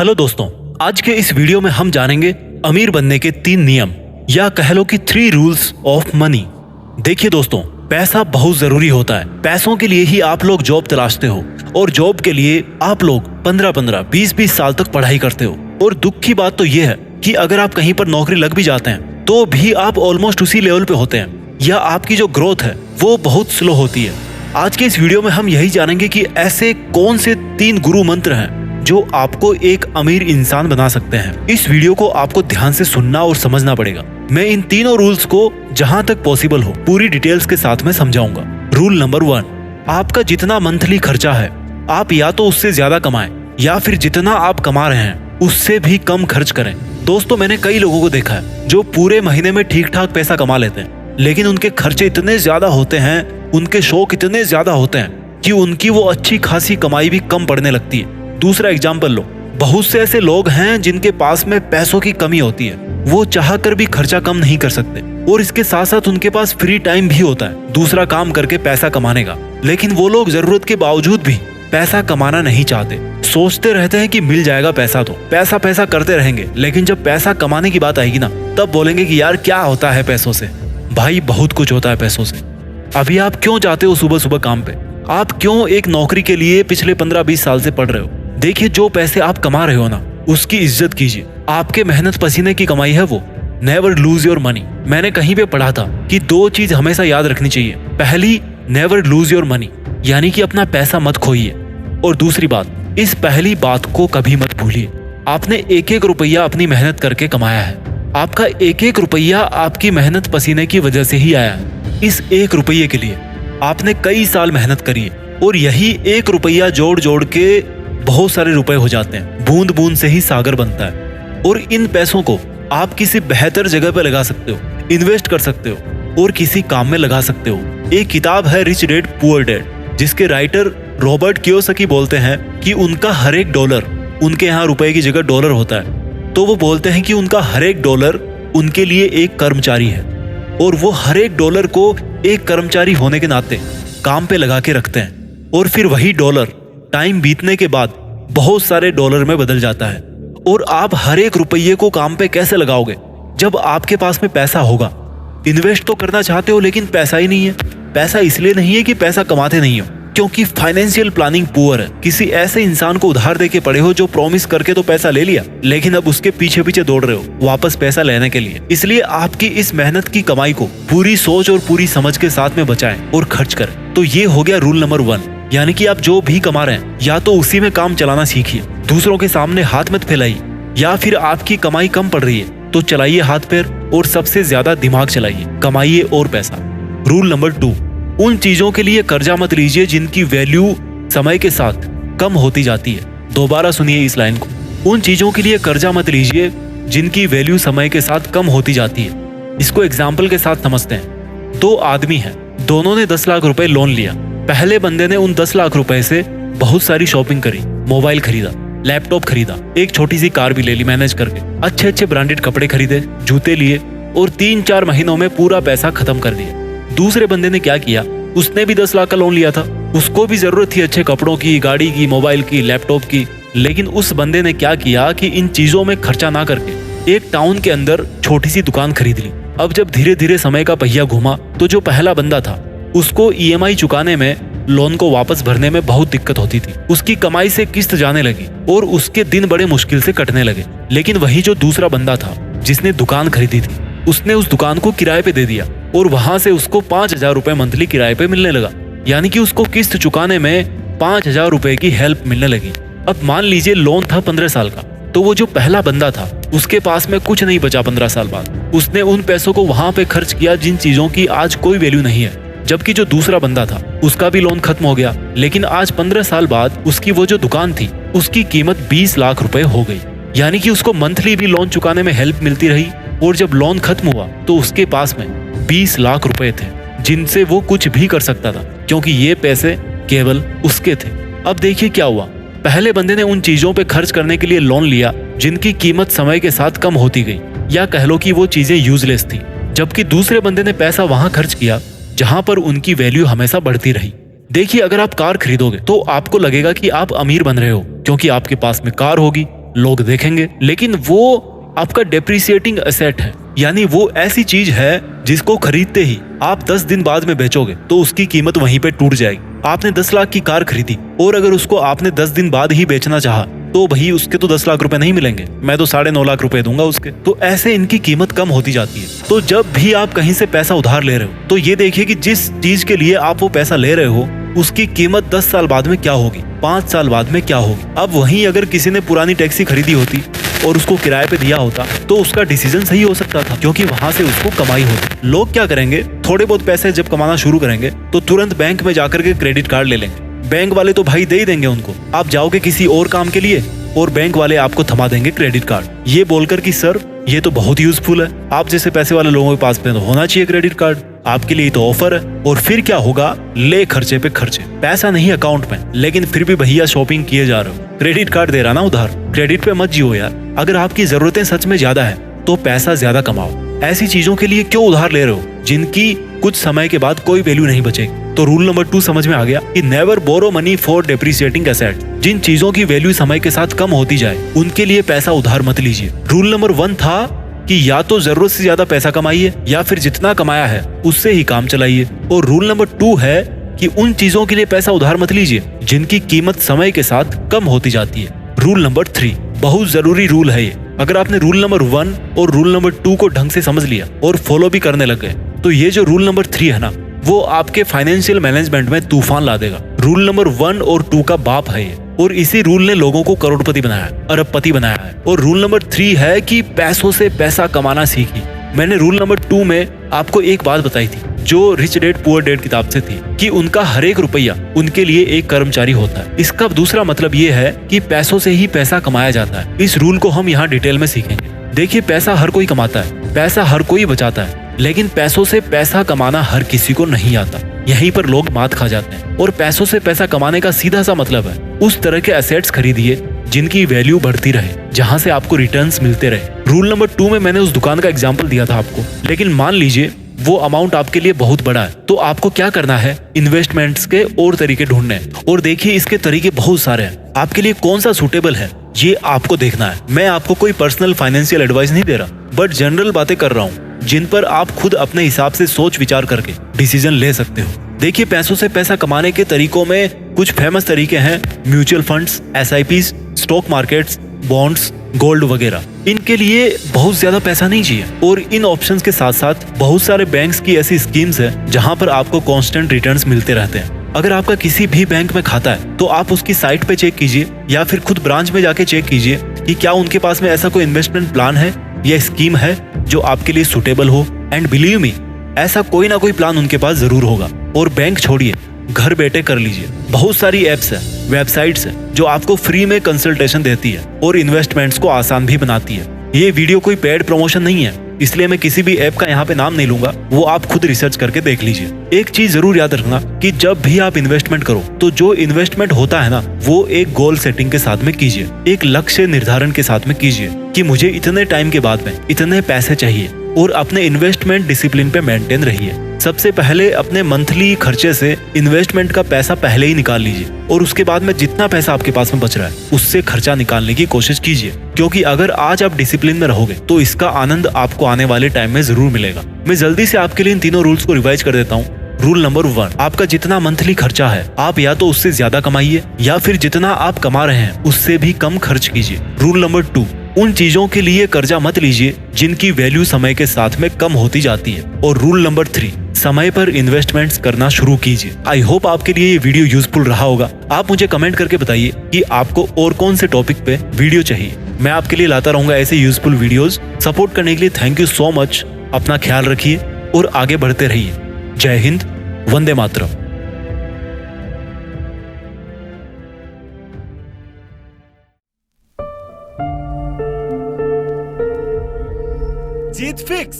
Hello दोस्तों, आज के इस वीडियो में हम जानेंगे अमीर बनने के 3 नियम या कह लो कि 3 रूल्स ऑफ मनी। देखिए दोस्तों, पैसा बहुत जरूरी होता है। पैसों के लिए ही आप लोग जॉब तलाशते हो और जॉब के लिए आप लोग 15-15, 20-20 साल तक पढ़ाई करते हो। और दुख की बात तो ये है कि अगर आप कहीं पर नौकरी लग भी जाते हैं तो भी आप ऑलमोस्ट उसी लेवल पे होते हैं या आपकी जो ग्रोथ है वो बहुत स्लो होती है। आज के इस वीडियो में हम यही जानेंगे कि ऐसे कौन से 3 गुरु मंत्र हैं जो आपको एक अमीर इंसान बना सकते हैं। इस वीडियो को आपको ध्यान से सुनना और समझना पड़ेगा। मैं इन तीनों रूल्स को जहां तक पॉसिबल हो पूरी डिटेल्स के साथ में समझाऊंगा। रूल नंबर 1, आपका जितना मंथली खर्चा है आप या तो उससे ज्यादा कमाएं या फिर जितना आप कमा रहे हैं उससे भी कम खर्च करें। दोस्तों, मैंने कई लोगों को देखा है जो पूरे महीने में ठीक ठाक पैसा कमा लेते हैं, लेकिन उनके खर्चे इतने ज्यादा होते हैं, उनके शौक इतने ज्यादा होते हैं कि उनकी वो अच्छी खासी कमाई भी कम पड़ने लगती है। दूसरा एग्जाम्पल लो, बहुत से ऐसे लोग हैं जिनके पास में पैसों की कमी होती है, वो चाह कर भी खर्चा कम नहीं कर सकते और इसके साथ साथ उनके पास फ्री टाइम भी होता है दूसरा काम करके पैसा कमाने का, लेकिन वो लोग जरूरत के बावजूद भी पैसा कमाना नहीं चाहते। सोचते रहते हैं कि मिल जाएगा पैसा, तो पैसा पैसा करते रहेंगे, लेकिन जब पैसा कमाने की बात आएगी ना तब बोलेंगे कि यार क्या होता है पैसों से। भाई बहुत कुछ होता है पैसों से। अभी आप क्यों जाते हो सुबह सुबह काम पे? आप क्यों एक नौकरी के लिए पिछले 15-20 साल से पढ़ रहे हो? देखिए, जो पैसे आप कमा रहे हो ना उसकी इज्जत कीजिए। आपके मेहनत पसीने की कमाई है वो। Never lose your money. मैंने कहीं पे पढ़ा था कि 2 चीज हमेशा याद रखनी चाहिए। पहली, नेवर लूज योर मनी, यानी कि अपना पैसा मत खोइए। और दूसरी बात, इस पहली बात को कभी मत भूलिए। आपने एक एक रुपया अपनी मेहनत करके कमाया है। आपका एक एक रुपया आपकी मेहनत पसीने की वजह से ही आया है। इस 1 रुपये के लिए आपने कई साल मेहनत करी है और यही 1 रुपया जोड़ जोड़ के बहुत सारे रुपए हो जाते हैं। बूंद बूंद से ही सागर बनता है। और इन पैसों को आप किसी बेहतर जगह पे लगा सकते हो, इन्वेस्ट कर सकते हो और किसी काम में लगा सकते हो। एक किताब है रिच डैड पुअर डैड, जिसके राइटर रॉबर्ट कियोसाकी बोलते हैं कि उनका हर एक डॉलर, उनके यहाँ रुपए की जगह डॉलर होता है, तो वो बोलते हैं कि उनका हर एक डॉलर उनके लिए एक कर्मचारी है और वो हर एक डॉलर को एक कर्मचारी होने के नाते काम पे लगा के रखते हैं। और फिर वही डॉलर टाइम बीतने के बाद बहुत सारे डॉलर में बदल जाता है। और आप हर एक रुपये को काम पे कैसे लगाओगे जब आपके पास में पैसा होगा? इन्वेस्ट तो करना चाहते हो लेकिन पैसा ही नहीं है। पैसा इसलिए नहीं है कि पैसा कमाते नहीं हो, क्योंकि फाइनेंशियल प्लानिंग पुअर है। किसी ऐसे इंसान को उधार दे के पड़े हो जो प्रॉमिस करके तो पैसा ले लिया, लेकिन अब उसके पीछे पीछे दौड़ रहे हो वापस पैसा लेने के लिए। इसलिए आपकी इस मेहनत की कमाई को पूरी सोच और पूरी समझ के साथ में बचाएं और खर्च करें। तो ये हो गया रूल नंबर 1, यानी कि आप जो भी कमा रहे हैं या तो उसी में काम चलाना सीखिए, दूसरों के सामने हाथ मत फैलाइए, या फिर आपकी कमाई कम पड़ रही है तो चलाइए हाथ पैर और सबसे ज्यादा दिमाग चलाइए, कमाइए और पैसा। रूल नंबर 2, उन चीजों के लिए कर्जा मत लीजिए जिनकी वैल्यू समय के साथ कम होती जाती है। दोबारा सुनिए इस लाइन को, उन चीजों के लिए कर्जा मत लीजिए जिनकी वैल्यू समय के साथ कम होती जाती है। इसको एग्जाम्पल के साथ समझते हैं। 2 आदमी हैं, दोनों ने 10 लाख रुपए लोन लिया। पहले बंदे ने उन 10 लाख रुपए से बहुत सारी शॉपिंग करी, मोबाइल खरीदा, लैपटॉप खरीदा, एक छोटी सी कार भी ले ली मैनेज करके, अच्छे अच्छे ब्रांडेड कपड़े खरीदे, जूते लिए और 3-4 महीनों में पूरा पैसा खत्म कर दिया। दूसरे बंदे ने क्या किया, उसने भी 10 लाख का लोन लिया था, उसको भी जरूरत थी अच्छे कपड़ों की, गाड़ी की, मोबाइल की, लैपटॉप की, लेकिन उस बंदे ने क्या किया कि इन चीजों में खर्चा ना करके एक टाउन के अंदर छोटी सी दुकान खरीद ली। अब जब धीरे धीरे समय का पहिया घूमा तो जो पहला बंदा था उसको EMI चुकाने में, लोन को वापस भरने में बहुत दिक्कत होती थी। उसकी कमाई से किस्त जाने लगी और उसके दिन बड़े मुश्किल से कटने लगे। लेकिन वही जो दूसरा बंदा था जिसने दुकान खरीदी थी, उसने उस दुकान को किराए पे दे दिया और वहां से उसको 5,000 रुपए मंथली किराए पे मिलने लगा, यानी कि उसको किस्त चुकाने में 5,000 रुपए की हेल्प मिलने लगी। अब मान लीजिए लोन था 15 साल का, तो वो जो पहला बंदा था उसके पास में कुछ नहीं बचा 15 साल बाद। उसने उन पैसों को वहां पे खर्च किया जिन चीजों की आज कोई वैल्यू नहीं है। जबकि जो दूसरा बंदा था उसका भी लोन खत्म हो गया, लेकिन आज 15 साल बाद उसकी वो जो दुकान थी उसकी कीमत 20 लाख रुपए हो गई, यानी कि उसको मंथली भी लोन चुकाने में हेल्प मिलती रही। और जब लोन खत्म हुआ तो उसके पास में 20 लाख रुपए थे जिनसे वो कुछ भी कर सकता था, क्योंकि ये पैसे केवल उसके थे। अब देखिए क्या हुआ, पहले बंदे ने उन चीजों पे खर्च करने के लिए लोन लिया जिनकी कीमत समय के साथ कम होती गई, या कह लो कि वो चीजें यूजलेस थी। जबकि दूसरे बंदे ने पैसा वहां खर्च किया जहां पर उनकी वैल्यू हमेशा बढ़ती रही। देखिए, अगर आप कार खरीदोगे तो आपको लगेगा कि आप अमीर बन रहे हो, क्योंकि आपके पास में कार होगी, लोग देखेंगे, लेकिन वो आपका डेप्रिसिएटिंग एसेट है, यानी वो ऐसी चीज है जिसको खरीदते ही आप 10 दिन बाद में बेचोगे तो उसकी कीमत वहीं पे टूट जाएगी। आपने 10 लाख की कार खरीदी और अगर उसको आपने 10 दिन बाद ही बेचना चाहा तो भाई उसके तो 10 लाख रुपए नहीं मिलेंगे, मैं तो 9.5 लाख रुपए दूंगा उसके। तो ऐसे इनकी कीमत कम होती जाती है। तो जब भी आप कहीं से पैसा उधार ले रहे हो तो ये देखिए कि जिस चीज के लिए आप वो पैसा ले रहे हो उसकी कीमत 10 साल बाद में क्या होगी, 5 साल बाद में क्या होगी। अब वहीं अगर किसी ने पुरानी टैक्सी खरीदी होती और उसको किराए पे दिया होता तो उसका डिसीजन सही हो सकता था, क्योंकि वहां से उसको कमाई होती। लोग क्या करेंगे, थोड़े बहुत पैसे जब कमाना शुरू करेंगे तो तुरंत बैंक में जाकर के क्रेडिट कार्ड ले लेंगे। बैंक वाले तो भाई दे ही देंगे उनको, आप जाओगे किसी और काम के लिए और बैंक वाले आपको थमा देंगे क्रेडिट कार्ड, ये बोलकर कि सर ये तो बहुत यूजफुल है, आप जैसे पैसे वाले लोगों के पास में तो होना चाहिए क्रेडिट कार्ड, आपके लिए तो ऑफर है। और फिर क्या होगा, ले खर्चे पे खर्चे, पैसा नहीं अकाउंट में, लेकिन फिर भी भैया शॉपिंग किए जा रहे हो, क्रेडिट कार्ड दे रहा ना उधार, क्रेडिट पे मत जियो यार। अगर आपकी जरूरतें सच में ज्यादा है तो पैसा ज्यादा कमाओ, ऐसी चीजों के लिए क्यों उधार ले रहे हो जिनकी कुछ समय के बाद कोई वैल्यू नहीं बचेगी। तो रूल नंबर 2 समझ में आ गया कि never borrow money for depreciating asset. जिन चीजों की वैल्यू समय के साथ कम होती जाए उनके लिए पैसा उधार मत लीजिए। रूल नंबर 1 था कि या तो जरूरत से ज्यादा पैसा कमाइए या फिर जितना कमाया है उससे ही काम चलाइए। और रूल नंबर 2 है कि उन चीजों के लिए पैसा उधार मत लीजिए जिनकी कीमत समय के साथ कम होती जाती है। रूल नंबर 3 बहुत जरूरी रूल है ये। अगर आपने रूल नंबर 1 और रूल नंबर 2 को ढंग से समझ लिया और फॉलो भी करने लग गए तो ये जो रूल नंबर 3 है ना, वो आपके फाइनेंशियल मैनेजमेंट में तूफान ला देगा। रूल नंबर 1 और 2 का बाप है ये, और इसी रूल ने लोगों को करोड़पति बनाया है, अरबपति बनाया है। और रूल नंबर 3 है कि पैसों से पैसा कमाना सीखिए। मैंने रूल नंबर 2 में आपको एक बात बताई थी जो रिच डैड पुअर डैड किताब से थी कि उनका हर एक रुपया उनके लिए एक कर्मचारी होता है। इसका दूसरा मतलब ये है कि पैसों से ही पैसा कमाया जाता है। इस रूल को हम यहाँ डिटेल में सीखेंगे। देखिए, पैसा हर कोई कमाता है, पैसा हर कोई बचाता है, लेकिन पैसों से पैसा कमाना हर किसी को नहीं आता। यहीं पर लोग मात खा जाते हैं। और पैसों से पैसा कमाने का सीधा सा मतलब है उस तरह के एसेट्स खरीदिए जिनकी वैल्यू बढ़ती रहे, जहां से आपको रिटर्न्स मिलते रहे। रूल नंबर 2 में मैंने उस दुकान का एग्जांपल दिया था आपको, लेकिन मान लीजिए वो अमाउंट आपके लिए बहुत बड़ा है, तो आपको क्या करना है, इन्वेस्टमेंट्स के और तरीके ढूंढने हैं। और देखिए, इसके तरीके बहुत सारे हैं, आपके लिए कौन सा सूटेबल है ये आपको देखना है। मैं आपको कोई पर्सनल फाइनेंशियल एडवाइस नहीं दे रहा, बट जनरल बातें कर रहा हूँ जिन पर आप खुद अपने हिसाब से सोच विचार करके डिसीजन ले सकते हो। देखिए, पैसों से पैसा कमाने के तरीकों में कुछ फेमस तरीके हैं, mutual funds, SIPs, stock markets, bonds, gold वगैरह। इनके लिए बहुत ज्यादा पैसा नहीं चाहिए। और इन ऑप्शंस के साथ साथ बहुत सारे बैंक्स की ऐसी स्कीम्स है जहां पर आपको कांस्टेंट रिटर्न्स मिलते रहते हैं। अगर आपका किसी भी बैंक में खाता है तो आप उसकी साइट पे चेक कीजिए या फिर खुद ब्रांच में जाके चेक कीजिए कि क्या उनके पास में ऐसा कोई इन्वेस्टमेंट प्लान है या स्कीम है जो आपके लिए सुटेबल हो। एंड बिलीव मी, ऐसा कोई ना कोई प्लान उनके पास जरूर होगा। और बैंक छोड़िए, घर बैठे कर लीजिए। बहुत सारी एप्स है, वेबसाइट्स है जो आपको फ्री में कंसल्टेशन देती है और इन्वेस्टमेंट्स को आसान भी बनाती है। ये वीडियो कोई पेड प्रमोशन नहीं है, इसलिए मैं किसी भी ऐप का यहाँ पे नाम नहीं लूंगा, वो आप खुद रिसर्च करके देख लीजिए। एक चीज जरूर याद रखना कि जब भी आप इन्वेस्टमेंट करो तो जो इन्वेस्टमेंट होता है ना, वो एक गोल सेटिंग के साथ में कीजिए, एक लक्ष्य निर्धारण के साथ में कीजिए कि मुझे इतने टाइम के बाद में इतने पैसे चाहिए। और अपने इन्वेस्टमेंट डिसिप्लिन पे मेंटेन रहिए। सबसे पहले अपने मंथली खर्चे से इन्वेस्टमेंट का पैसा पहले ही निकाल लीजिए और उसके बाद में जितना पैसा आपके पास में बच रहा है उससे खर्चा निकालने की कोशिश कीजिए, क्योंकि अगर आज आप डिसिप्लिन में रहोगे तो इसका आनंद आपको आने वाले टाइम में जरूर मिलेगा। मैं जल्दी से आपके लिए इन तीनों रूल्स को रिवाइज कर देता हूँ। रूल नंबर 1, आपका जितना मंथली खर्चा है आप या तो उससे ज्यादा कमाइए या फिर जितना आप कमा रहे हैं उससे भी कम खर्च कीजिए। रूल नंबर 2, उन चीजों के लिए कर्जा मत लीजिए जिनकी वैल्यू समय के साथ में कम होती जाती है। और रूल नंबर 3, समय पर इन्वेस्टमेंट्स करना शुरू कीजिए। आई होप आपके लिए ये वीडियो यूजफुल रहा होगा। आप मुझे कमेंट करके बताइए कि आपको और कौन से टॉपिक पे वीडियो चाहिए। मैं आपके लिए लाता रहूंगा ऐसे यूजफुल वीडियोस। सपोर्ट करने के लिए थैंक यू सो मच। अपना ख्याल रखिए और आगे बढ़ते रहिए। जय हिंद, वंदे मातरम। जीत फिक्स।